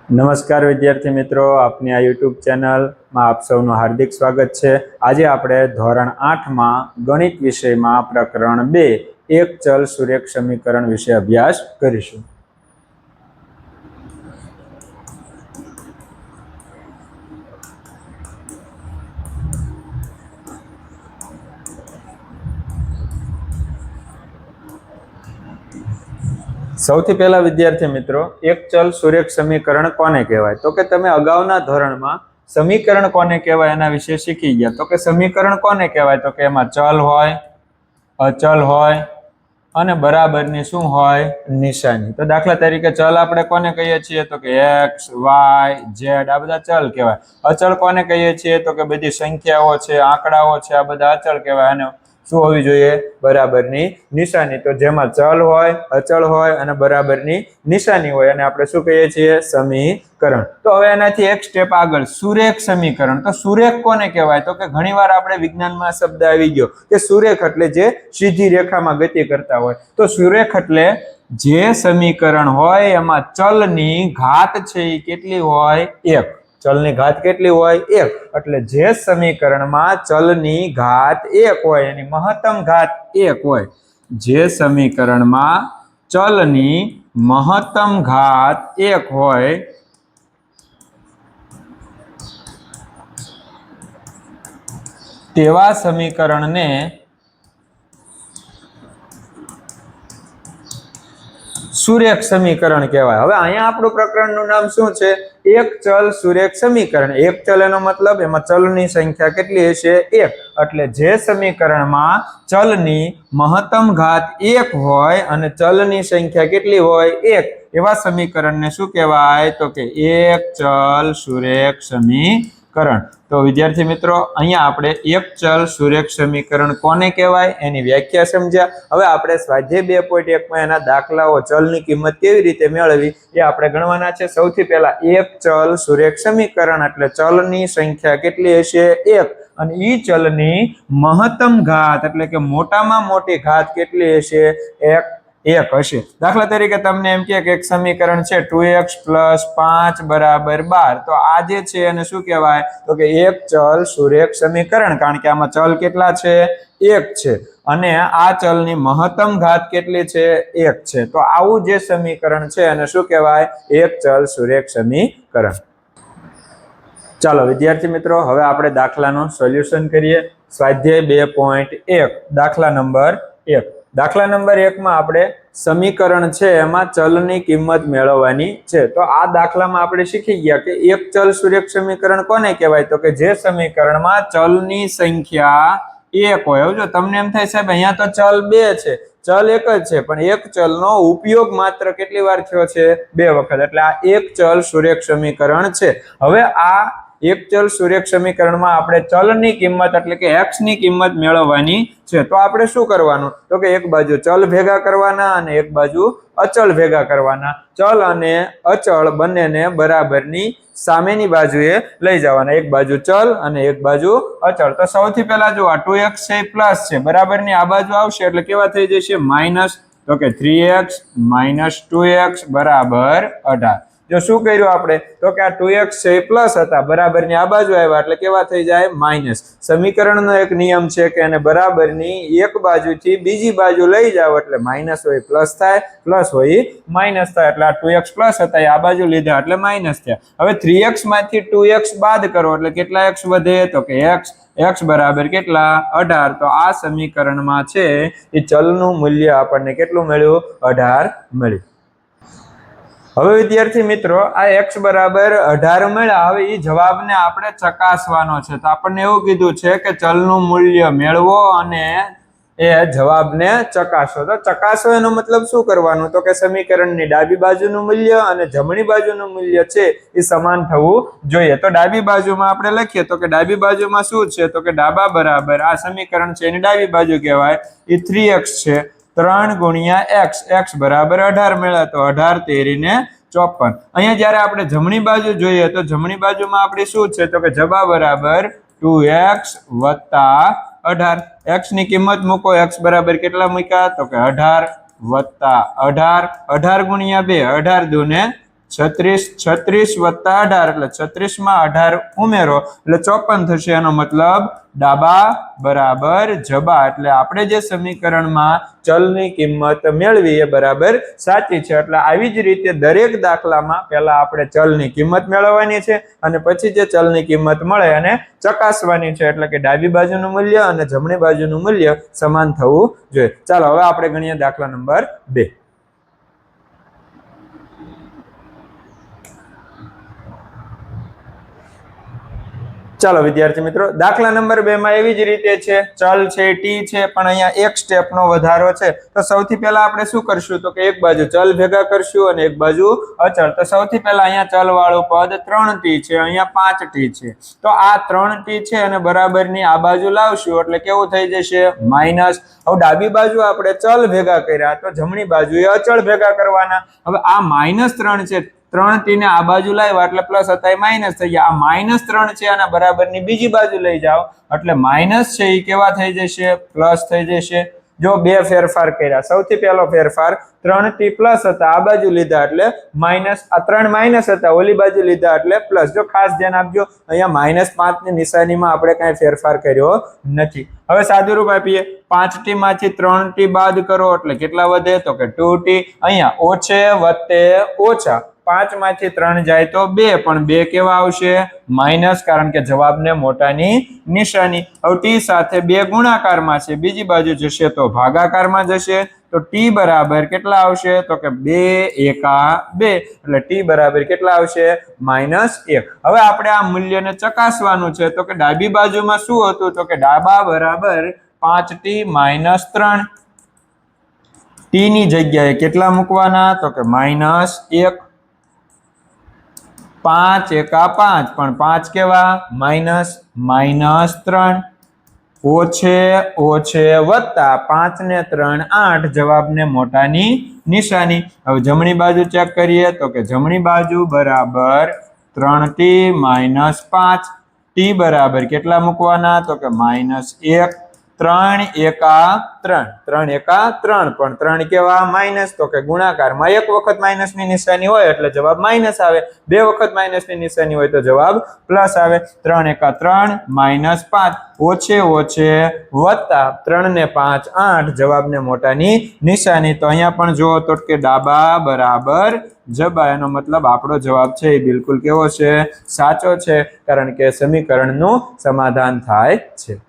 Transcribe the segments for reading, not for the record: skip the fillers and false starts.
નમસ્કાર વિદ્યાર્થી મિત્રો, આપની આ યુટ્યુબ ચેનલમાં આપ સૌનું હાર્દિક સ્વાગત છે। આજે આપણે ધોરણ 8માં ગણિત વિષયમાં પ્રકરણ 2 એક ચલ સુરેખ સમીકરણ વિશે અભ્યાસ કરીશું। સૌથી પહેલા વિદ્યાર્થી મિત્રો, એક ચલ સુરેખ સમીકરણ કોને કહેવાય? તો કે તમે અગાઉના ધોરણમાં સમીકરણ કોને કહેવાય એના વિશે શીખી ગયા। તો કે સમીકરણ કોને કહેવાય? તો કે એમાં ચલ હોય, અચલ હોય અને બરાબરની શું હોય? નિશાની। તો દાખલા તરીકે ચલ આપણે કોને કહીએ છીએ? તો કે x, y, z આ બધા ચલ કહેવાય। અચળ કોને કહીએ છીએ? તો કે બધી સંખ્યાઓ છે, આંકડાઓ છે, આ બધા અચળ કહેવાય। અને શું હોવી જોઈએ? બરાબરની નિશાની। તો જેમાં ચલ હોય, અચળ હોય અને બરાબરની નિશાની હોય અને આપણે શું કહીએ છીએ? સમીકરણ। તો હવે એનાથી એક સ્ટેપ આગળ, સુરેખ સમીકરણ। તો સુરેખ કોને કહેવાય? તો કે ઘણીવાર આપણે વિજ્ઞાનમાં શબ્દ આવી ગયો કે સુરેખ એટલે જે સીધી રેખામાં ગતિ કરતા હોય। તો સુરેખ એટલે જે સમીકરણ હોય એમાં ચલની ઘાત છે એ કેટલી હોય? 1। ચલની ઘાત કેટલી હોય? 1। એટલે જે સમીકરણમાં ચલની ઘાત 1 હોય એની મહત્તમ ઘાત 1 હોય, જે સમીકરણમાં ચલની મહત્તમ ઘાત 1 હોય તેવા સમીકરણને સુરેખ સમીકરણ કહેવાય। હવે અહીંયા આપણું પ્રકરણનું નામ શું છે? એક ચલ સુરેખ સમીકરણ। એક ચલ એનો મતલબ એમાં ચલની સંખ્યા કેટલી હશે? 1। એટલે જે સમીકરણમાં ચલની મહત્તમ ઘાત 1 હોય અને ચલની સંખ્યા કેટલી હોય? 1, એવા સમીકરણને શું કહેવાય? તો કે એક ચલ સુરેખ સમીકરણ। તો વિદ્યાર્થી મિત્રો, અહીંયા આપણે એક ચલ સુરેખ સમીકરણ કોને કહેવાય એની વ્યાખ્યા સમજ્યા। હવે આપણે સ્વાધ્યાય 2.1માં એના દાખલાઓ, ચલની કિંમત કેવી રીતે મેળવવી એ આપણે ગણવાના છે। સૌથી પહેલા એક ચલ સુરેખ સમીકરણ એટલે ચલની સંખ્યા કેટલી હશે? 1 અને ઈ ચલની મહત્તમ ઘાત એટલે કે મોટામાં મોટી ઘાત કેટલી હશે? 1 હશે। દાખલા તરીકે તમને એમ કે એક સમીકરણ છે 2x + 5 = 12। તો આ જે છે એને શું કહેવાય? તો કે એક ચલ સુરેખ સમીકરણ, કારણ કે આમાં ચલ કેટલા છે? 1 છે અને આ ચલની મહત્તમ ઘાત કેટલી છે? 1 છે। તો આવું જે સમીકરણ છે એને શું કહેવાય? એક ચલ સુરેખ સમીકરણ। ચાલો વિદ્યાર્થી મિત્રો, હવે આપણે દાખલાનું સોલ્યુશન કરીએ। સ્વાધ્યાય 2.1 દાખલા નંબર 1। દાખલા નંબર 1માં આપણે સમીકરણ છે એમાં ચલની કિંમત મેળવવાની છે। તો આ દાખલામાં આપણે શીખી ગયા કે એક ચલ સુરેખ સમીકરણ કોને કહેવાય? તો કે જે સમીકરણમાં ચલની સંખ્યા 1 હોય। હવે જો તમને એમ થાય સાહેબ અહીંયા તો ચલ 2 છે, ચલ 1 જ છે, પણ એક ચલનો ઉપયોગ માત્ર કેટલી વાર થયો છે? 2 વખત। એટલે આ એક ચલ સુરેખ સમીકરણ છે। હવે આ એક ચલ સુરેખ સમીકરણમાં આપણે ચલની કિંમત એટલે કે x ની કિંમત મેળવવાની છે। તો આપણે શું કરવાનું? તો કે એક બાજુ ચલ ભેગા કરવાના અને એક બાજુ અચળ ભેગા કરવાના। ચલ અને અચળ બંનેને બરાબરની સામેની બાજુએ લઈ જવાના। એક બાજુ ચલ અને એક બાજુ અચળ। તો સૌથી પહેલા જો આ 2x છે પ્લસ છે, બરાબરની આ બાજુ આવશે એટલે કેવા થઈ જશે? માઇનસ। તો કે 3x - 2x = 18। જો શું કર્યું આપણે? તો કે આ 2x છે પ્લસ હતા, બરાબરની આ બાજુ આવ્યા એટલે કેવા થઈ જાય? માઇનસ। સમીકરણનો એક નિયમ છે કે એને બરાબરની એક બાજુથી બીજી બાજુ લઈ જાવ એટલે માઇનસ હોય પ્લસ થાય, પ્લસ હોય માઇનસ થાય। એટલે આ 2x પ્લસ હતા એ આ બાજુ લીધા એટલે માઇનસ થયા। હવે 3x માંથી 2x બાદ કરો એટલે કેટલા x વધે? તો કે x બરાબર કેટલા? 18। તો આ સમીકરણમાં છે એ ચલનું મૂલ્ય આપણને કેટલું મળ્યું? 18 મળ્યું। હવે વિદ્યાર્થી મિત્રો, આ x બરાબર 18 મળ્યા। હવે એ જવાબને આપણે ચકાસવાનો છે। તો આપણને એવું કીધું છે કે ચલનું મૂલ્ય મેળવો અને એ જવાબને ચકાસો। તો ચકાસો એનો મતલબ શું કરવાનું? તો કે સમીકરણની ડાબી બાજુનું મૂલ્ય અને જમણી બાજુનું મૂલ્ય છે એ સમાન થવું જોઈએ। તો ડાબી બાજુમાં આપણે લખીએ તો કે ડાબી બાજુમાં શું છે? તો કે ડાબા બરાબર આ સમીકરણ છે એની ડાબી બાજુ કહેવાય એ 3x છે, 3 × x, x બરાબર 18 મળ્યા। તો 18 તેરીને 54। અહીંયા જયારે આપણે જમણી બાજુ જોઈએ તો જમણી બાજુમાં આપણી શું છે? તો કે જબા બરાબર 2x + 18। x ની કિંમત મૂકો, x બરાબર કેટલા મૂક્યા? તો કે 18 + 18, 18 × 2, 18 × 2 = 36 36 વત્તા 18 એટલે 36 માં 18 ઉમેરો એટલે 54 થશે. એનો મતલબ ડાબા બરાબર જબા. એટલે આપણે જે સમીકરણમાં ચલની કિંમત મેળવી એ બરાબર સાચી છે. એટલે આવી જ રીતે દરેક દાખલામાં પહેલા આપણે ચલની કિંમત મેળવવાની છે અને પછી જે ચલની કિંમત મળે અને ચકાસવાની છે. એટલે કે ડાબી બાજુનું મૂલ્ય અને જમણી બાજુનું મૂલ્ય સમાન થવું જોઈએ. ચાલો હવે આપણે ગણીએ દાખલા નંબર 2. ચાલો વિદ્યાર્થી મિત્રો, દાખલા નંબર 2 માં એવી જ રીતે છે. ચલ છે ટી છે, પણ અહીંયા એક સ્ટેપનો વધારો છે. તો સૌથી પહેલા આપણે શું કરશું તો કે એક બાજુ ચલ ભેગા કરશું અને એક બાજુ અચળ. તો સૌથી પહેલા અહીંયા ચલ વાળું પદ 3t છે, અહીંયા 5t છે. તો આ 3t છે અને બરાબરની આ બાજુ લાવશું એટલે કેવું થઈ જશે માઈનસ. હવે ડાબી બાજુ આપણે ચલ ભેગા કર્યા તો જમણી બાજુએ અચળ ભેગા કરવાના. હવે આ -3 છે, 3t ને આ બાજુ લાવ્યા એટલે પ્લસ હતા એ માઇનસ થઈ ગયા. આ -3 છે અને બરાબરની બીજી બાજુ લઈ જાઓ એટલે માઇનસ છે એ કેવા થઈ જશે પ્લસ થઈ જશે. જો બે ફેરફાર કર્યા. સૌથી પહેલો ફેરફાર 3t પ્લસ હતા, આ બાજુ લીધા એટલે માઇનસ. આ 3 માઇનસ હતા, ઓલી બાજુ લીધા એટલે પ્લસ. જો ખાસ ધ્યાન આપજો, અહીંયા -5 ની નિશાનીમાં આપણે કઈ ફેરફાર કર્યો નથી. હવે સાદુરૂપ આપીએ. 5t માંથી 3t બાદ કરો એટલે કેટલા વધે તો કે 2t. અહીંયા ઓછે વત્તે ઓછા 5 માંથી 3 જાય તો 2, પણ 2 કેવા આવશે માઇનસ, કારણ કે જવાબને મોટાની નિશાની. હવે t સાથે 2 ગુણાકારમાં છે, બીજી બાજુ જશે તો ભાગાકારમાં જશે. તો t બરાબર કેટલા આવશે તો કે 2 એકા 2 એટલે t બરાબર કેટલા આવશે -1. હવે આપણે આ મૂલ્યને ચકાસવાનું છે. તો કે ડાબી બાજુમાં શું હતું તો કે ડાબા બરાબર 5t - 3. t ની જગ્યાએ કેટલા મૂકવાના તો કે -1. 5 એકા 5, પણ 5 કેવા -3. ઓછે વત્તા 5 ને 3 8, જવાબને મોટાની નિશાની. હવે જમણી બાજુ ચેક કરીએ તો કે જમણી બાજુ બરાબર 3t - 5. t બરાબર કેટલા મૂકવાના તો કે -1. 3 એકા 3, 3 એકા 3, પણ 3 કેવા માઇનસ, તો કે ગુણાકારમાં એક વખત માઇનસ ની નિશાની હોય એટલે જવાબ માઇનસ આવે, બે વખત માઇનસ ની નિશાની હોય તો જવાબ પ્લસ આવે. 3 એકા 3 -5 ઓછે વત્તા 3 ને 5 8, જવાબને મોટાની નિશાની. તો અહીંયા પણ જુઓ તો કે ડાબા બરાબર જબા. એનો મતલબ આપણો જવાબ છે એ બિલકુલ કેવો છે સાચો છે, કારણ કે સમીકરણનું સમાધાન થાય છે.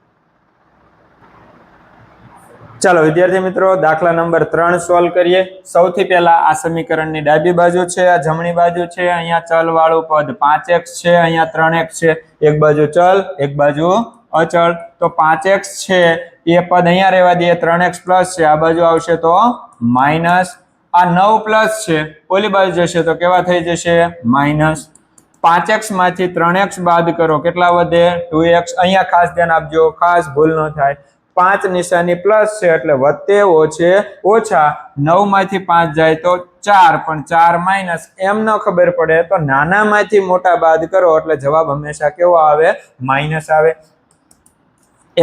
ચાલો વિદ્યાર્થી મિત્રો, દાખલા નંબર 3 સોલ્વ કરીએ. સૌથી પહેલા આ સમીકરણની ડાબી બાજુ છે, આ જમણી બાજુ છે. અહીંયા ચલ વાળું પદ 5x છે, અહીંયા 3x છે. એક બાજુ ચલ એક બાજુ અચળ. તો 5x છે એ પદ અહીંયા રહેવા દઈએ, 3x પ્લસ છે, આ બાજુ આવશે તો માઇનસ. આ 9 પ્લસ છે, ઓલી બાજુ જશે તો કેવા થઈ જશે માઇનસ. 5x માંથી 3x બાદ કરો કેટલા વધે 2x. અહીંયા ખાસ ધ્યાન આપજો, ખાસ ભૂલ ન થાય. 5 નિશાની પ્લસ છે એટલે વત્તે ઓછે ઓછા. 9 માંથી 5 જાય તો 4, પણ 4 માઇનસ. એમ ન ખબર પડે તો નાનામાંથી મોટા બાદ કરો એટલે જવાબ હંમેશા કેવો આવે માઇનસ આવે.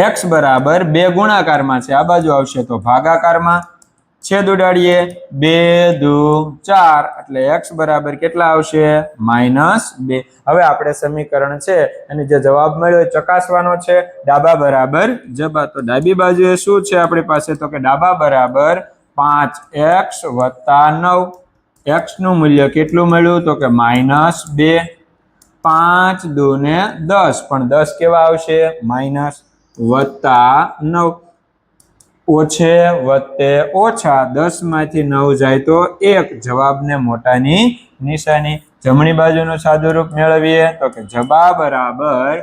x બરાબર 2 ગુણાકારમાં છે, આ બાજુ આવશે તો ભાગાકારમાં. છેદ ઉડાડીએ, 2 દુ 4 એટલે x બરાબર કેટલા આવશે -2. હવે આપણે સમીકરણ છે અને જે જવાબ મળ્યો એ ચકાસવાનો છે. ડાબા બરાબર જબા. તો ડાબી બાજુએ શું છે આપણી પાસે તો કે ડાબા બરાબર 5x વત્તા 9. x નું મૂલ્ય કેટલું મળ્યું તો કે -2. 5 દુ ને 10, પણ 10 કેવા આવશે માઇનસ, વત્તા 9. ઓછે વત્તે ઓછા 10 માંથી 9 જાય તો 1, જવાબને મોટાની નિશાની. જમણી બાજુનું સાદુરૂપ મેળવીએ તો કે જબા બરાબર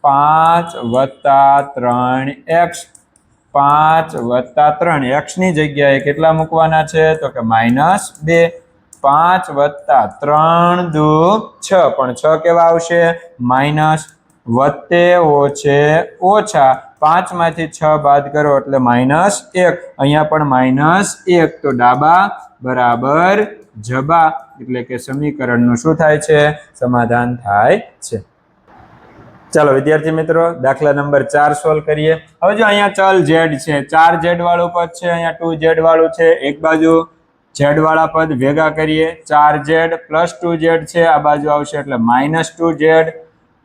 5 વત્તા 3x. 5 વત્તા 3, x ની જગ્યાએ કેટલા મૂકવાના છે તો કે -2. 5 વત્તા 3 દુ 6, પણ 6 કેવા આવશે માઇનસ. વત્તે ઓછે ઓછા 5 માંથી 6 બાદ કરો એટલે -1. અહીંયા પણ -1. તો ડાબા બરાબર જબા, એટલે કે સમીકરણનું શું થાય છે સમાધાન થાય છે. ચાલો વિદ્યાર્થી મિત્રો, દાખલા નંબર 4 સોલ્વ કરીએ. હવે જો અહીંયા ચલ z છે, 4z વાળું પદ છે, અહીંયા 2z વાળું છે. એક બાજુ z વાળા પદ ભેગા કરીએ 4z + 2z છે આ બાજુ આવશે એટલે -2z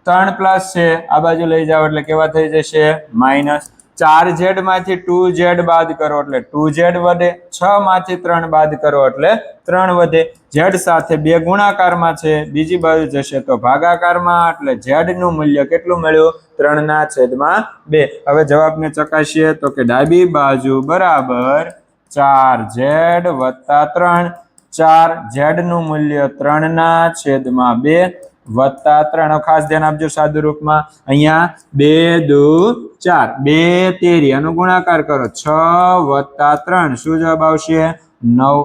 3 પ્લસ છે આ બાજુ લઈ જાઓ એટલે કેવા થઈ જશે માઈનસ 4z માંથી 2z બાદ કરો એટલે 2z વધે 6 માંથી 3 બાદ કરો એટલે 3 વધે z સાથે 2 ગુણાકારમાં છે બીજી બાજુ જશે તો ભાગાકારમાં એટલે z નું મૂલ્ય કેટલું મળ્યું 3/2 હવે જવાબને ચકાસીએ તો કે ડાબી બાજુ બરાબર 4z + 3 4z નું મૂલ્ય 3/2 વત્તા 3 ખાસ ધ્યાન આપજો સાદુ રૂપમાં અહીંયા 2 દુ 4 2 તેરી આનો ગુણાકાર કરો 6 + 3 શું જવાબ આવશે 9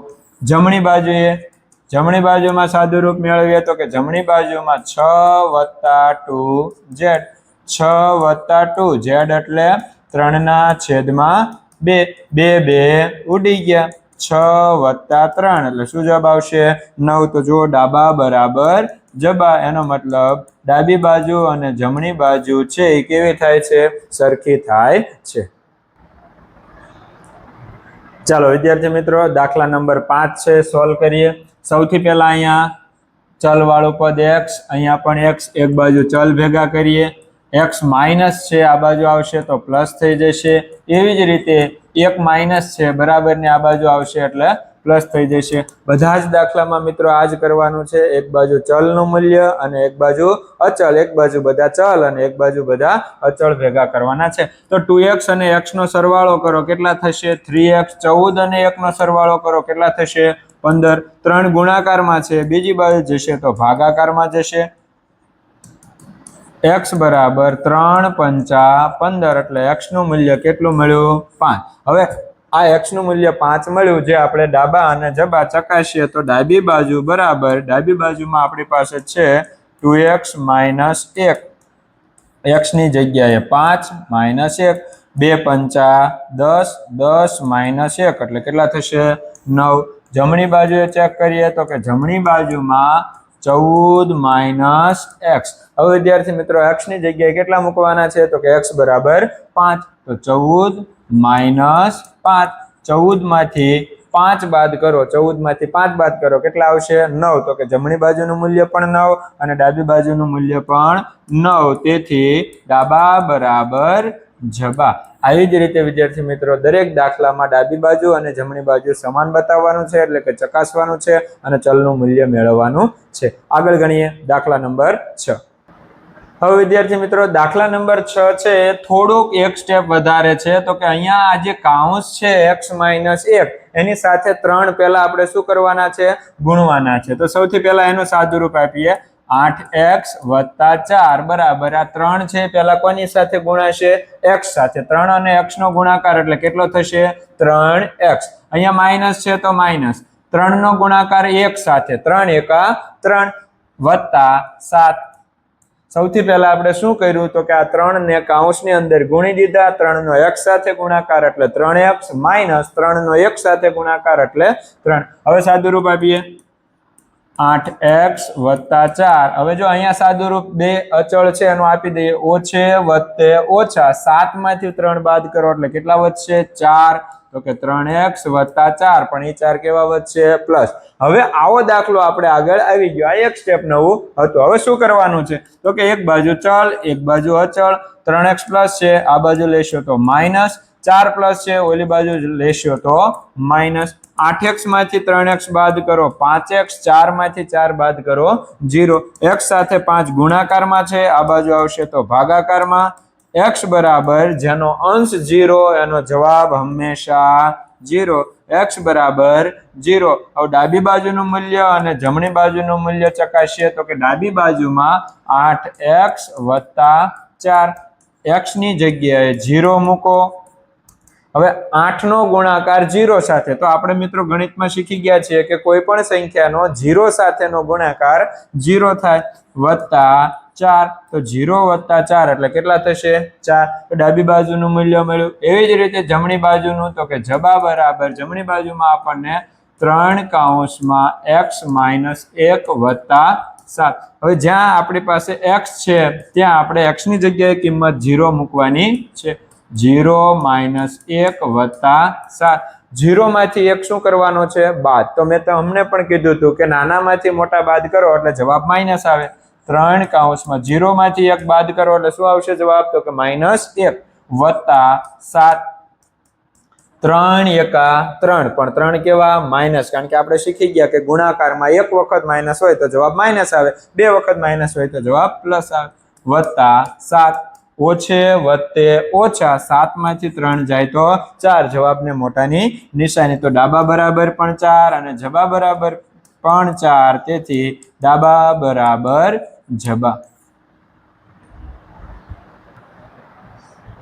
જમણી બાજુમાં સાદુ રૂપ મેળવીએ તો કે જમણી બાજુમાં 6 + 2z 6 + 2z એટલે 3/2 2 ઉડી ગયા 6 + 3 એટલે શું જવાબ આવશે 9 તો જુઓ ડાબા બરાબર જબા એનો મતલબ ડાબી બાજુ અને જમણી બાજુ છે એ કેવી થાય છે સરખી થાય છે ચાલો વિદ્યાર્થી મિત્રો દાખલા નંબર 5 છે સોલ્વ કરીએ સૌથી પહેલા અહીંયા ચલ વાળું પદ x અહીંયા પણ x એક બાજુ ચલ ભેગા કરીએ x માઈનસ છે આ બાજુ આવશે તો પ્લસ થઈ જશે એવી જ રીતે એક માઈનસ છે બરાબર ને આ બાજુ આવશે એટલે પ્લસ થઈ જશે બધા જ દાખલામાં મિત્રો આ જ કરવાનું છે એક બાજુ ચલનું મૂલ્ય અને એક બાજુ અચળ એક બાજુ બધા ચલ અને એક બાજુ બધા અચળ ભેગા કરવાના છે તો 2x અને x નો સરવાળો કરો કેટલા થશે 3x 14 અને 1 નો સરવાળો કરો કેટલા થશે 15 3 ગુણાકારમાં છે બીજી બાજુ જશે તો ભાગાકારમાં જશે x બરાબર 3 × 15 એટલે x નું મૂલ્ય કેટલું મળ્યું 5 હવે આ x નું મૂલ્ય 5 મળ્યું જે આપણે ડાબા અને જબા ચકાસીએ તો ડાબી બાજુ બરાબર ડાબી બાજુમાં આપણી પાસે છે 2x - 1 x ની જગ્યાએ 5 - 1 2 × 10 10 - 1 એટલે કેટલા થશે 9 જમણી બાજુએ ચેક કરીએ તો કે જમણી બાજુમાં 14 - x હવે વિદ્યાર્થી મિત્રો x ની જગ્યાએ કેટલા મૂકવાના છે તો કે x બરાબર 5 તો 14 - 5 14 માંથી 5 બાદ કરો 14 માંથી 5 બાદ કરો કેટલા આવશે 9 તો કે જમણી બાજુનું મૂલ્ય પણ 9 અને ડાબી બાજુનું મૂલ્ય પણ 9 તેથી ડાબા બરાબર જબા આવી જ રીતે વિદ્યાર્થી મિત્રો દરેક દાખલામાં ડાબી બાજુ અને જમણી બાજુ સમાન બતાવવાનું છે એટલે કે ચકાસવાનું છે અને ચલનું મૂલ્ય મેળવવાનું છે આગળ ગણીએ દાખલા નંબર 6 હવે વિદ્યાર્થી મિત્રો દાખલા નંબર 6 છે થોડુંક એક સ્ટેપ વધારે છે તો કે અહીંયા આ જે કાઉન્સ છે x - 1 એની સાથે 3 પહેલા આપણે શું કરવાના છે ગુણવાના છે તો સૌથી પહેલા એનું સાદું રૂપ આપીએ 8x + 4 બરાબર આ 3 છે પહેલા કોની સાથે ગુણાશે x સાથે 3 અને x નો ગુણાકાર એટલે કેટલો થશે 3x અહીંયા માઈનસ છે તો માઈનસ 3 નો ગુણાકાર 1 સાથે 3 × 3 + 7 સૌથી પહેલા આપણે શું કર્યું તો કે આ 3 ને કૌંસની અંદર ગુણી દીધા 3 નો x સાથે ગુણાકાર એટલે 3x - 3 નો 1 સાથે ગુણાકાર એટલે 3 હવે સાદું રૂપ આપીએ 8x + 4 હવે જો અહીંયા સાદું રૂપ બે અચળ છે એનું આપી દઈએ ઓછે વત્તે ઓછા 7 માંથી 3 બાદ કરો એટલે કેટલા વધશે 4 તો કે 3x + 4 પણ એ 4 કેવા વધશે પ્લસ હવે આવો દાખલો આપણે આગળ આવી ગયો આ એક સ્ટેપ નવું હતું હવે શું કરવાનું છે તો કે એક બાજુ ચલ એક બાજુ અચળ 3x પ્લસ છે આ બાજુ લેશો તો માઈનસ 4 પ્લસ છે ઓલી બાજુ લેશો તો માઈનસ 8x માંથી 3x બાદ કરો 5x 4 માંથી 4 બાદ કરો 0 x સાથે 5 ગુણાકારમાં છે આ બાજુ આવશે તો ભાગાકારમાં x બરાબર જેનો અંશ 0 એનો જવાબ હંમેશા 0 x બરાબર 0 હવે ડાબી બાજુનું મૂલ્ય અને જમણી બાજુનું મૂલ્ય ચકાસીએ તો કે ડાબી બાજુમાં 8x + 4 x ની જગ્યાએ 0 મૂકો હવે 8 નો ગુણાકાર 0 સાથે તો આપણે મિત્રો ગણિતમાં શીખી ગયા છીએ કે કોઈ પણ સંખ્યાનો 0 સાથેનો ગુણાકાર 0 થાય વત્તા 4 તો 0 + 4 એટલે કેટલા થશે 4 તો ડાબી બાજુનું મૂલ્ય મળ્યું એવી જ રીતે જમણી બાજુનું તો કે જબા બરાબર જમણી બાજુમાં આપણને 3 કૌંસમાં x - 1 + 7 હવે જ્યાં આપણી પાસે x છે ત્યાં આપણે x ની જગ્યાએ કિંમત 0 મૂકવાની છે 0 - 1 + 7 0 માંથી 1 શું કરવાનો છે? બાદ. તો મેં તો અમને પણ કીધું હતું કે નાનામાંથી મોટા બાદ કરો એટલે જવાબ માઇનસ આવે. 3 કૌંસમાં 0 માંથી 1 બાદ કરો એટલે શું આવશે જવાબ? તો કે -1 વત્તા 7. 3 એકા 3, પણ 3 કેવા? માઇનસ, કારણ કે આપણે શીખી ગયા કે ગુણાકારમાં એક વખત માઇનસ હોય તો જવાબ માઇનસ આવે, બે વખત માઇનસ હોય તો જવાબ પ્લસ આવે. વત્તા 7, ઓછે વત્તે ઓછા, 7 માંથી 3 જાય તો 4, જવાબને મોટાની નિશાની. તો ડાબા બરાબર પણ 4 અને જબા બરાબર પણ 4, તેથી ડાબા બરાબર જબા.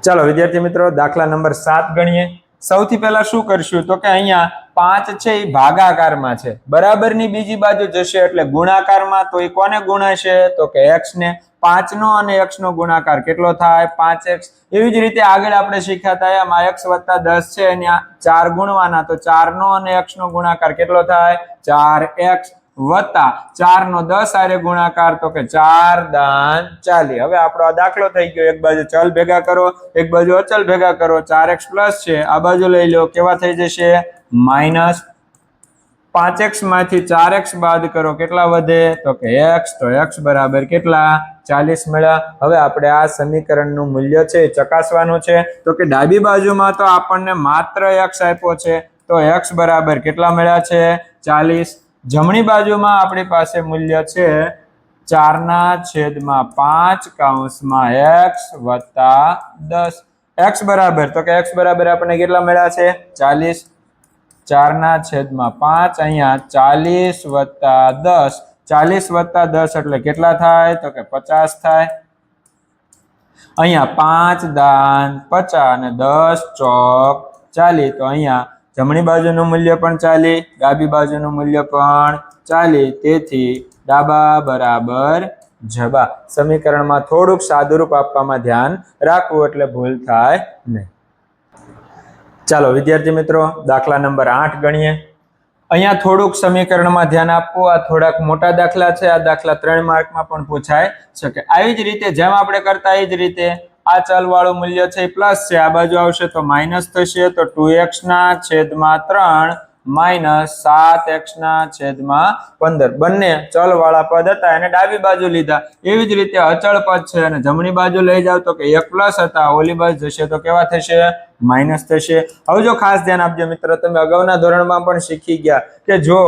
ચાલો વિદ્યાર્થી મિત્રો, દાખલા નંબર 7 ગણીએ. સૌથી પહેલા શું કરશું તો કે અહીંયા 5 છે એ ભાગાકારમાં છે, બરાબરની બીજી બાજુ જશે એટલે ગુણાકારમાં, તો એ કોને ગુણાશે? તો કે x ને. 5 નો અને x નો ગુણાકાર કેટલો થાય? 5x. એવી જ રીતે આગળ આપણે શીખ્યા હતા એમાં x વત્તા 10 છે અને 4 ગુણવાના, તો 4 નો અને x નો ગુણાકાર કેટલો થાય? 4x વત્તા 4 નો 10 હારે ગુણાકાર, તો કે 4 દાન 40. હવે આપણો આ દાખલો થઈ ગયો. એક બાજુ ચલ ભેગા કરો, એક બાજુ અચલ ભેગા કરો. 4x પ્લસ છે, આ બાજુ લઈ લો, કેવા થઈ જશે? માઇનસ. 5x માંથી 4x બાદ કરો, કેટલા વધે? તો કે x. તો x બરાબર કેટલા? 40 મળ્યા. હવે આપણે આ સમીકરણનું મૂલ્ય છે એ ચકાસવાનું છે. તો કે ડાબી બાજુમાં તો આપણને માત્ર x આપ્યો છે, તો x બરાબર કેટલા મળ્યા છે? 40. જમણી બાજુમાં આપણી પાસે મૂલ્ય છે 4/5 કૌંસમાં x વત્તા 10. x બરાબર, તો કે x બરાબર આપણને કેટલા મળ્યા છે? 40. 4/5 અહીંયા 40 વત્તા 10, 40 વત્તા 10 એટલે કેટલા થાય? તો કે 50 થાય. અહીંયા 5 દાન 50 અને 10 ચોક 40. તો અહીંયા જમણી બાજુનું મૂલ્ય પણ 40, ડાબી બાજુનું મૂલ્ય પણ 40, તેથી ડાબા બરાબર જબા. સમીકરણમાં થોડુંક સાદુરૂપ આપવામાં ધ્યાન રાખવું એટલે ભૂલ થાય નહીં. ચાલો વિદ્યાર્થી મિત્રો, દાખલા નંબર 8 ગણીએ. અહીંયા થોડુંક સમીકરણમાં ધ્યાન આપવું. આ થોડાક મોટા દાખલા છે. આ દાખલા 3 માર્કમાં પણ પૂછાઈ શકે. આવી જ રીતે જેમ આપણે કરતા એ જ રીતે આ ચલ વાળું મૂલ્ય છે પ્લસ છે, આ બાજુ આવશે તો માઇનસ થશે. તો 2x ના છેદમાં 3 માઇનસ 7x ના છેદમાં 15. બંને ચલ વાળા પદ હતા એને ડાબી બાજુ લીધા. એવી જ રીતે અચળ પદ છે અને જમણી બાજુ લઈ જાવ તો કે 1 પ્લસ હતા, ઓલી બાજુ જશે તો કેવા થશે? માઇનસ થશે. હવે જો ખાસ ધ્યાન આપજો મિત્રો, તમે અગાઉના ધોરણમાં પણ શીખી ગયા કે જો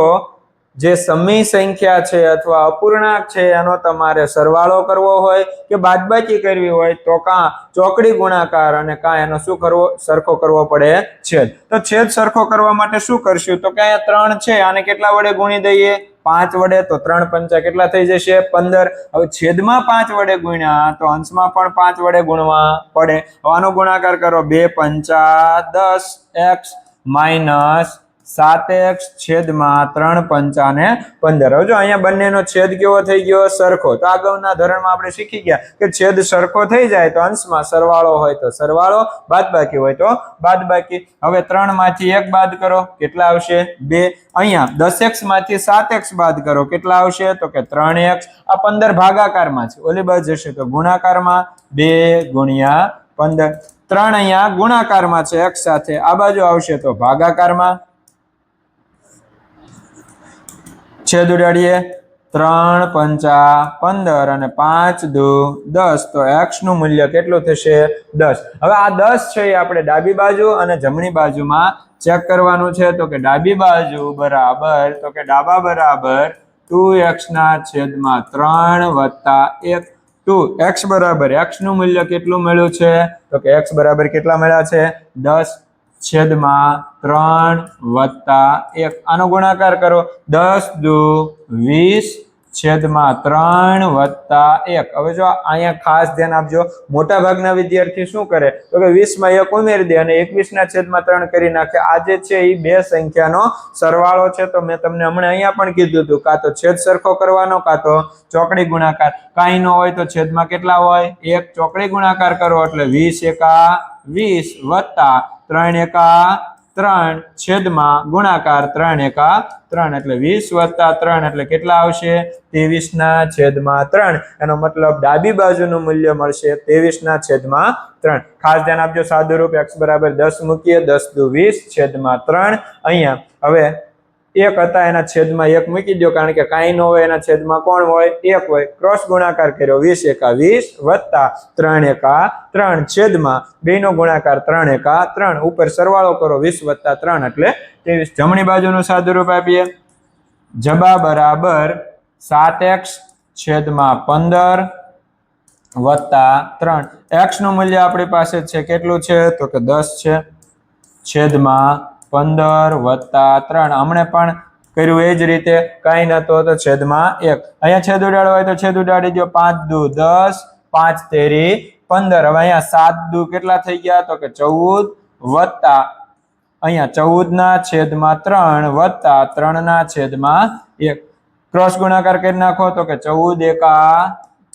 જે સમય સંખ્યા છે અથવા અપૂર્ણાંક છે એનો તમારે સરવાળો કરવો હોય કે બાદબાકી કરવી હોય તો કાં ચોકડી ગુણાકાર અને કાં એનો શું કરવો? સરખો કરવો પડે, છેદ. તો છેદ સરખો કરવા માટે શું કરશું? તો કે અહીંયા 3 છે, આને કેટલા વડે ગુણી દઈએ? 5 વડે. તો 3 પંચા કેટલા થઈ જશે? 15. હવે છેદમાં 5 વડે ગુણ્યા તો અંશમાં પણ 5 વડે ગુણવા પડે. આનો ગુણાકાર કરો, 2 પંચા 10x માઇનસ 7x છેદમાં 3 પંચા ને 15. હવે જો અહીંયા બંનેનો છેદ કેવો થઈ ગયો? સરખો. તો અગાઉના ધોરણમાં આપણે શીખી ગયા કે છેદ સરખો થઈ જાય તો અંશમાં સરવાળો હોય તો સરવાળો, બાદબાકી હોય તો બાદબાકી. હવે 3 માંથી 1 બાદ કરો, કેટલા આવશે? 2. અહીંયા 10x માંથી 7x બાદ કરો, કેટલા આવશે? તો કે 3x. આ 15 ભાગાકારમાં છે, ઓલી બાજુ જશે તો ગુણાકારમાં, 2 ગુણ્યા 15. 3 અહીંયા ગુણાકારમાં છે x સાથે, આ બાજુ આવશે તો ભાગાકારમાં. છેદ ઉડાડીએ, 3 પંચા 15 અને 5 દુ 10. તો x નું મૂલ્ય કેટલું થશે? 10. હવે આ 10 છે એ આપણે ડાબી બાજુ અને જમણી બાજુમાં ચેક કરવાનું છે. તો કે ડાબી બાજુ બરાબર, તો કે ડાબા બરાબર 2x ના છેદમાં 3 વત્તા 1. 2x બરાબર x નું મૂલ્ય કેટલું મળ્યું છે? તો કે x બરાબર કેટલા મળ્યા છે? 10 છેદમાં 3 વત્તા 1. આનો ગુણાકાર કરો, 10 દુ 20 છેદમાં 3 વત્તા 1. હવે જો અહીંયા ખાસ ધ્યાન આપજો, મોટા ભાગના વિદ્યાર્થી શું કરે તો કે 20 માં 1 ઉમેરી દે અને 21 ના છેદમાં 3 કરી નાખે. આ જે છે એ બે સંખ્યાનો સરવાળો છે. તો મેં તમને હમણાં અહીંયા પણ કીધું હતું, કાં તો છેદ સરખો કરવાનો કાં તો ચોકડી ગુણાકાર. કાંઈ ન હોય તો છેદમાં કેટલા હોય? 1. ચોકડી ગુણાકાર કરો એટલે 20 એકા 20 વત્તા 3 એકા 3 છેદમાં ગુણાકાર 3 એકા 3 એટલે 20 + 3 એટલે કેટલા આવશે 23/3 એનો મતલબ ડાબી બાજુનું મૂલ્ય મળશે 23/3 ખાસ ધ્યાન આપજો સાદુરૂપ x = 10 મૂકીએ 10 દુ 20/3 અહીંયા હવે 1 હતા એના છેદમાં 1 મૂકી દો કારણ કે કાંઈ ન હોય એના છેદમાં કોણ હોય 1 હોય ક્રોસ ગુણાકાર કર્યો 20 એકા 20 + 3 એકા 3 છેદમાં બેનો ગુણાકાર 3 એકા 3 ઉપર સરવાળો કરો 20 + 3 એટલે 23 જમણી બાજુનું સાદુરૂપ આપીએ જબા બરાબર 7x છેદમાં 15 + 3 x નું મૂલ્ય આપણી પાસે છે કેટલું છે તો કે 10 છે છેદમાં 15 + 3 હમણે પણ કર્યું એ જ રીતે કાંઈ નતો તો છેદમાં 1 અહીંયા છેદ ઉડાડવો હોય તો છેદ ઉડાડી દો 5 દુ 10 5 તેરી 15 હવે અહીંયા 7 દુ કેટલા થઈ ગયા તો કે 14 + અહીંયા 14/3 + 3/1 ક્રોસ ગુણાકાર કરી નાખો તો કે 14 એકા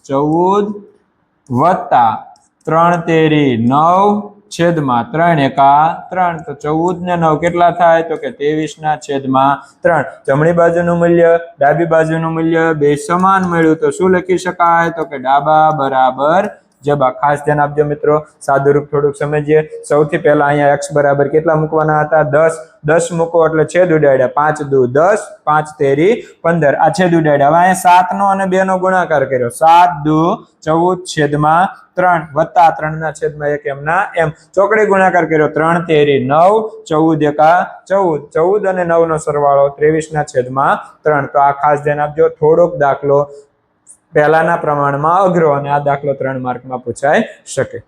14 + 3 તેરી 9 છેદમાં 3 એકા 3 તો 14 ને 9 કેટલા થાય તો કે 23/3 જમણી બાજુનું મૂલ્ય ડાબી બાજુનું મૂલ્ય બે સમાન મળ્યું તો શું લખી શકાય તો કે ડાબા બરાબર જબા ખાસ ધ્યાન આપજો મિત્રો સાદુરૂપ થોડુંક સમજીએ સૌથી પહેલા અહીંયા x બરાબર કેટલા મૂકવાના હતા 10 મૂકો એટલે છેદ ઉડાડ્યા 5 દુ 10 5 તેરી 15 આ છેદ ઉડાડ્યા હવે અહીંયા 7 નો અને 2 નો ગુણાકાર કર્યો 7 દુ 14/3 વત્તા 3/1 એમના એમ ચોકડી ગુણાકાર કર્યો 3 તેરી 9 14 એકા 14 14 અને 9 નો સરવાળો 23/3 તો આ ખાસ ધ્યાન આપજો થોડોક દાખલો પહેલાના પ્રમાણમાં અઘરો અને આ દાખલો 3 માર્કમાં પૂછાઈ શકે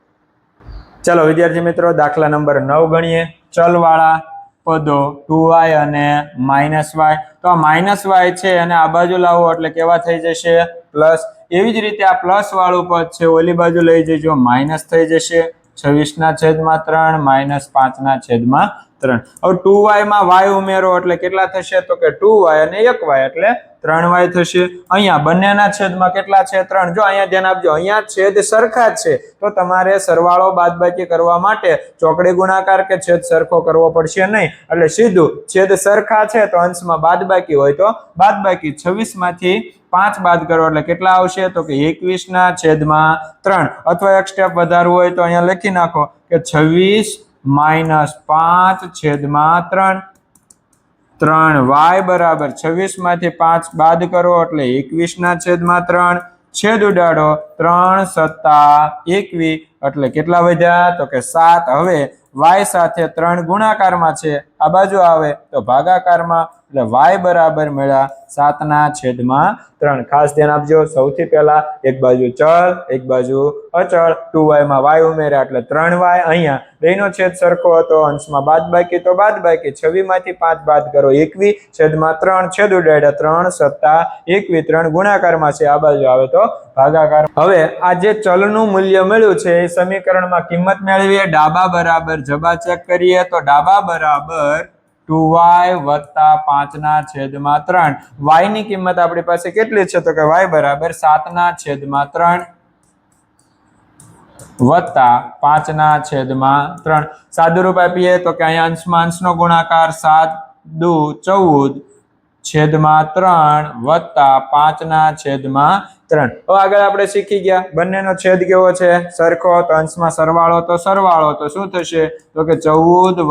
ચલો વિદ્યાર્થી મિત્રો દાખલા નંબર 9 ગણીએ ચલવાળા પદો 2y અને -y તો આ -y છે અને આ બાજુ લાવો એટલે કેવા થઈ જશે પ્લસ એવી જ રીતે આ પ્લસ વાળું પદ છે ઓલી બાજુ લઈ જજો માઈનસ થઈ જશે 26/3 -5/3 હવે 2y માં y ઉમેરો એટલે કેટલા થશે તો કે 2y અને 1y એટલે 3y થશે અહીંયા બંનેના છેદમાં કેટલા છે 3 જો અહીંયા ધ્યાન આપજો અહીંયા છેદ સરખા જ છે તો તમારે સરવાળો બાદબાકી કરવા માટે ચોકડી ગુણાકાર કે છેદ સરખો કરવો પડશે નહીં એટલે સીધું છેદ સરખા છે તો અંશમાં બાદબાકી હોય તો બાદબાકી 26 માંથી 5 બાદ કરો એટલે કેટલા આવશે તો કે 21/3 અથવા એક સ્ટેપ વધારવું હોય તો અહીંયા લખી નાખો કે 26 - 5/3 3y બરાબર 26 માંથી 5 બાદ કરો એટલે 21/3 છેદ ઉડાડો 3 + 21 એટલે કેટલા વધ્યા તો કે 7 હવે y સાથે 3 ગુણાકારમાં છે આ બાજુ આવે તો ભાગાકારમાં એટલે y બરાબર મળ્યા 7/3 ખાસ ધ્યાન આપજો સૌથી પહેલા એક બાજુ ચલ એક બાજુ અચળ 2y માં y ઉમેર્યા એટલે 3y અહીંયા બેનો છેદ સરખો હતો અંશમાં બાદબાકી તો બાદબાકી 26 માંથી 5 બાદ કરો 21/3 છેદ ઉડાડ્યા 3 + 21 3 ગુણાકારમાં છે આ બાજુ આવે તો ભાગાકાર હવે આ જે ચલનું મૂલ્ય મળ્યું છે એ સમીકરણમાં કિંમત મેળવીએ ડાબા બરાબર જબા ચેક કરીએ તો ડાબા બરાબર 2y + 5/3 y ની કિંમત આપણી પાસે કેટલી છે તો કે y બરાબર 7/3 વત્તા 5/3 સાદુરૂપ આપીએ તો કે અહીંયા અંશમાં અંશનો ગુણાકાર 7 દુ 14 છેદમાં 3 વત્તા 5/3 હવે આગળ આપણે શીખી ગયા બંનેનો છેદ કેવો છે સરખો તો અંશમાં સરવાળો તો શું થશે તો કે 14 +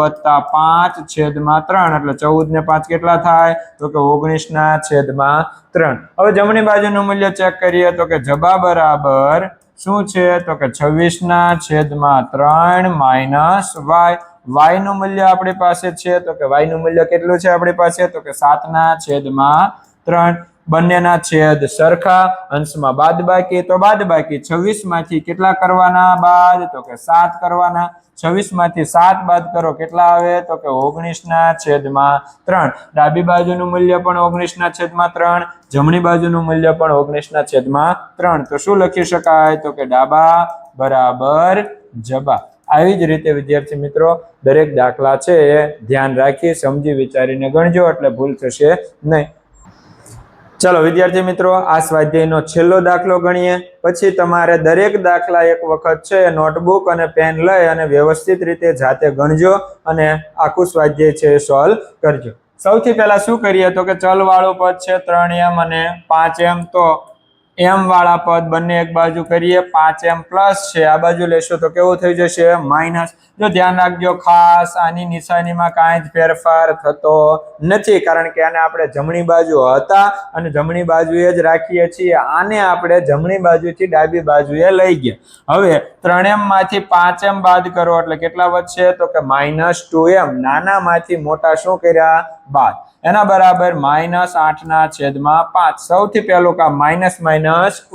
5/3 એટલે 14 ને 5 કેટલા થાય તો કે 19/3 હવે જમણી બાજુનું મૂલ્ય ચેક કરીએ તો કે જબા બરાબર શું છે તો કે 26/3 - y નું મૂલ્ય આપણી પાસે છે તો કે y નું મૂલ્ય કેટલું છે આપણી પાસે તો કે 7/3 બંનેના છેદ સરખા અંશમાં બાદબાકી તો બાદબાકી 26 માંથી કેટલા કરવાના બાદ તો કે 7 કરવાના 26 માંથી 7 બાદ કરો કેટલા આવે તો કે 19/3 ડાબી બાજુનું મૂલ્ય પણ 19/3 જમણી બાજુનું મૂલ્ય પણ 19/3 તો શું લખી શકાય તો કે ડાબા બરાબર જબા આવી જ રીતે વિદ્યાર્થી મિત્રો દરેક દાખલા છે એ ધ્યાન રાખી સમજી વિચારીને ગણજો એટલે ભૂલ થશે નહીં ચલો વિદ્યાર્થી મિત્રો, આ સ્વાધ્યાયનો છેલ્લો દાખલો ગણીએ, પછી તમારે દરેક દાખલા એક વખત છે નોટબુક અને પેન લઈ અને વ્યવસ્થિત રીતે જાતે ગણજો અને આખું સ્વાધ્યાય છે સોલ્વ કરજો. સૌથી પહેલા શું કરીએ તો કે ચલ વાળું પદ છે 3m અને 5m, તો m વાળા પદ બંને એક બાજુ કરીએ, 5m પ્લસ છે આ બાજુ લેશો તો કેવું થઈ જશે માઇનસ. જો ધ્યાન રાખજો ખાસ આની નિશાનીમાં કાંઈ જ ફેરફાર થતો નથી, કારણ કે આને આપણે જમણી બાજુ હતા અને જમણી બાજુએ જ રાખીએ છીએ. આને આપણે જમણી બાજુથી ડાબી બાજુએ લઈ ગયા. હવે 3m માંથી 5m બાદ કરો એટલે કેટલા વધશે તો કે -2m. નાનામાંથી મોટા શું કર્યા બાદ, એના બરાબર -8/5. સૌથી પહેલું કામ માઇનસ માઇનસ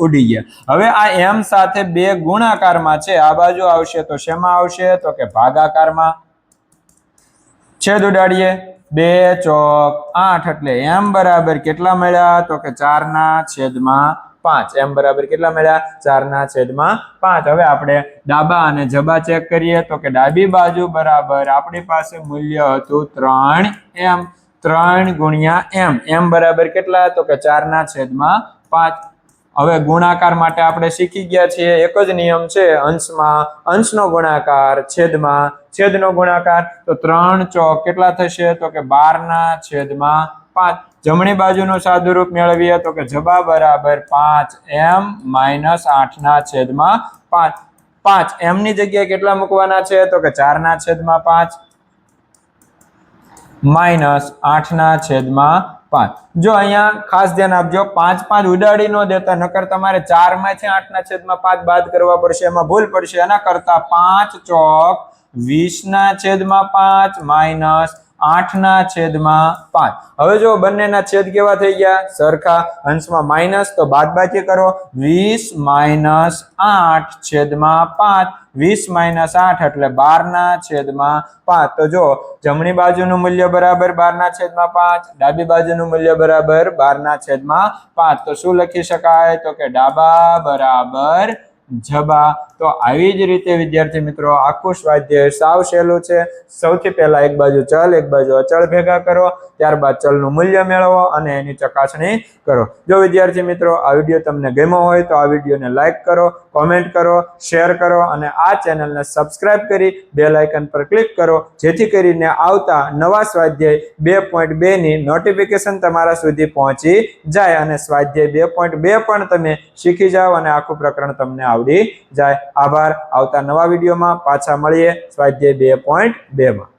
ઉડી ગયા. હવે આ m સાથે 2 ગુણાકારમાં છે, આ બાજુ આવશે તો શેમાં આવશે તો કે ભાગાકારમાં. છેદ ઉડાડીએ, 2 ચોક 8 એટલે m બરાબર કેટલા મળ્યા તો કે 4/5. m બરાબર કેટલા મળ્યા 4/5. હવે આપણે ડાબા અને જબા ચેક કરીએ તો કે ડાબી બાજુ બરાબર આપણી પાસે મૂલ્ય હતું 3m. 3 ગુણ્યા m, m બરાબર કેટલા તો કે 4/5. હવે ગુણાકાર માટે આપણે શીખી ગયા છીએ, એક જ નિયમ છે, અંશમાં અંશનો ગુણાકાર, છેદમાં છેદનો ગુણાકાર. તો 3 ચોક કેટલા થશે તો કે 12/5. જમણી બાજુનું સાદુરૂપ મેળવીએ તો કે જબા બરાબર 5m - 8/5. 5m ની જગ્યાએ કેટલા મૂકવાના છે તો કે 4/5 -8/5. જો અહીંયા ખાસ ધ્યાન આપજો, 5 ઉડાડી ન દેતા, નકર તમારે 4 માંથી 8/5 બાદ કરવા પડશે, એમાં ભૂલ પડશે. એના કરતા 5 ચોક 20/5 -8/5. હવે જો બંનેના છેદ કેવા થઈ ગયા સરખા, અંશમાં માઇનસ તો બાદબાકી કરો, 20 - 8/5. 20 - 8 એટલે 12/5. તો જો જમણી બાજુનું મૂલ્ય બરાબર 12/5, ડાબી બાજુનું મૂલ્ય બરાબર 12/5. તો શું લખી શકાય તો કે ડાબા બરાબર જબા. તો આવી જ રીતે વિદ્યાર્થી મિત્રો આખું સ્વાધ્યાય સાવ સહેલું છે. સૌથી પહેલા એક બાજુ ચલ એક બાજુ અચળ ભેગા કરો, ત્યારબાદ ચલનું મૂલ્ય મેળવો અને એની ચકાસણી કરો. જો વિદ્યાર્થી મિત્રો આ વિડીયો તમને ગમ્યો હોય તો આ વિડીયોને લાઈક કરો, કોમેન્ટ કરો, શેર કરો અને આ ચેનલને સબસ્ક્રાઇબ કરી બેલ આઇકન પર ક્લિક કરો, જેથી કરીને આવતા નવા સ્વાધ્યાય 2.2 ની નોટિફિકેશન તમારા સુધી પહોંચી જાય અને સ્વાધ્યાય 2.2 પણ તમે શીખી જાઓ અને આખું પ્રકરણ તમને આવડી જાય. આભાર. આવતા નવા વિડીયોમાં પાછા મળીએ સ્વાધ્યાય 2.2 માં.